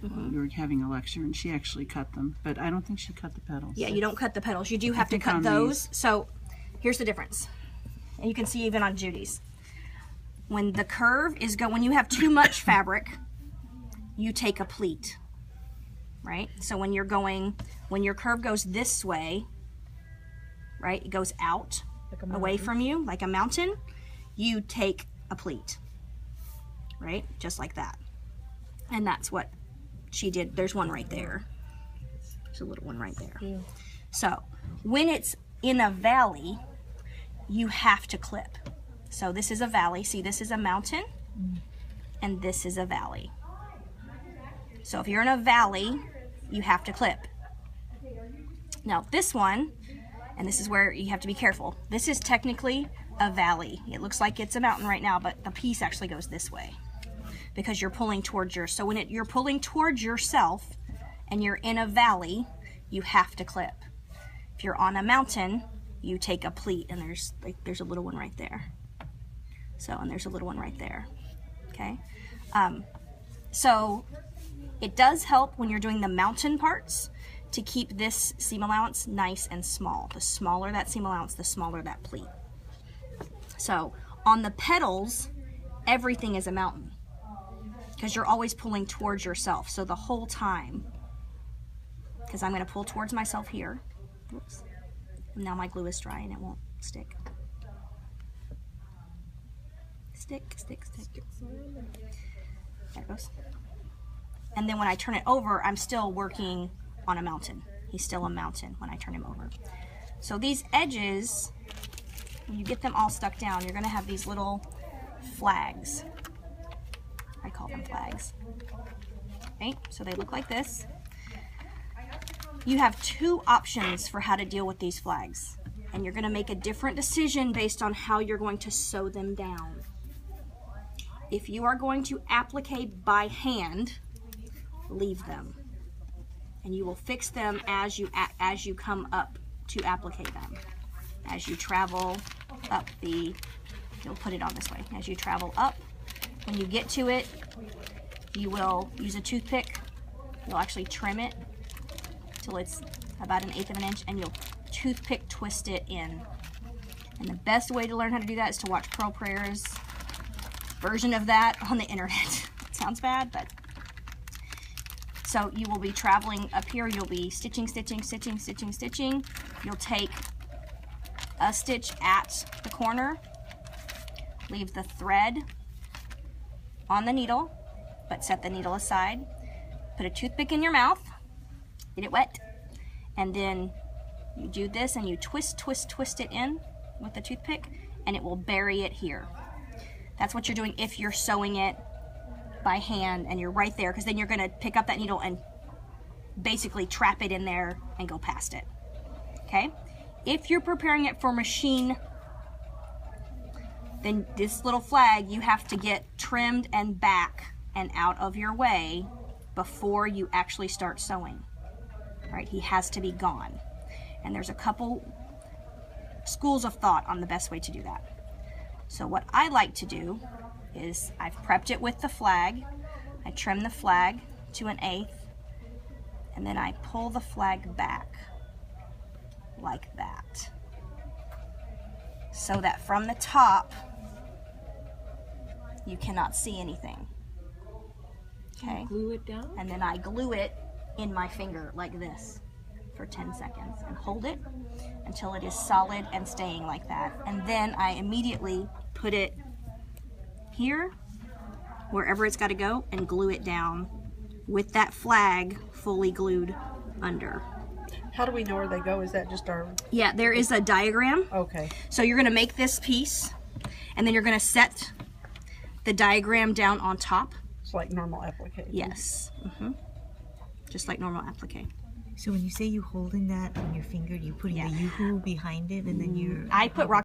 while we were having a lecture, and she actually cut them, but I don't think she cut the petals. Yeah, you don't cut the petals. You do have to cut those. So here's the difference. And you can see even on Judy's. When the curve is when you have too much fabric, you take a pleat, right? So when your curve goes this way, right, it goes out away from you like a mountain, you take a pleat, right? Just like that. And that's what she did. There's one right there. There's a little one right there. Yeah. So when it's in a valley, you have to clip. So this is a valley. See, this is a mountain, and this is a valley. So if you're in a valley, you have to clip. Now this one, and this is where you have to be careful. This is technically a valley. It looks like it's a mountain right now, but the piece actually goes this way because you're pulling towards so when you're pulling towards yourself and you're in a valley, you have to clip. If you're on a mountain, you take a pleat, and there's a little one right there. So, and there's a little one right there. Okay. So it does help when you're doing the mountain parts to keep this seam allowance nice and small. The smaller that seam allowance, the smaller that pleat. So on the petals, everything is a mountain because you're always pulling towards yourself. So the whole time, because I'm going to pull towards myself here. Oops. Now my glue is dry and it won't stick. Stick. There it goes. And then when I turn it over, I'm still working on a mountain. He's still a mountain when I turn him over. So these edges, when you get them all stuck down, you're going to have these little flags. I call them flags. Right? So they look like this. You have two options for how to deal with these flags. And you're going to make a different decision based on how you're going to sew them down. If you are going to applique by hand, leave them. And you will fix them as you come up to applique them. As you travel up you'll put it on this way. As you travel up, when you get to it, you will use a toothpick. You'll actually trim it till it's about 1/8 of an inch, and you'll toothpick twist it in. And the best way to learn how to do that is to watch Pearl Prayer's version of that on the internet. It sounds bad, but so you will be traveling up here. You'll be stitching. You'll take a stitch at the corner, leave the thread on the needle, but set the needle aside. Put a toothpick in your mouth, get it wet, and then you do this and you twist it in with the toothpick, and it will bury it here. That's what you're doing if you're sewing it by hand and you're right there, because then you're going to pick up that needle and basically trap it in there and go past it. Okay? If you're preparing it for machine, then this little flag you have to get trimmed and back and out of your way before you actually start sewing. Right? He has to be gone. And there's a couple schools of thought on the best way to do that. So what I like to do is I've prepped it with the flag. I trim the flag to 1/8, and then I pull the flag back like that, so that from the top you cannot see anything. Okay? You glue it down? And then I glue it in my finger like this for 10 seconds and hold it until it is solid and staying like that. And then I immediately put it here, wherever it's got to go, and glue it down with that flag fully glued under. How do we know where they go? Is that just our... Yeah, there is a diagram. Okay. So you're going to make this piece, and then you're going to set the diagram down on top. It's like normal applique. Yes. Just like normal applique. So when you say you holding that on your finger, you putting the yoo-hoo behind it, and then you're... I put rock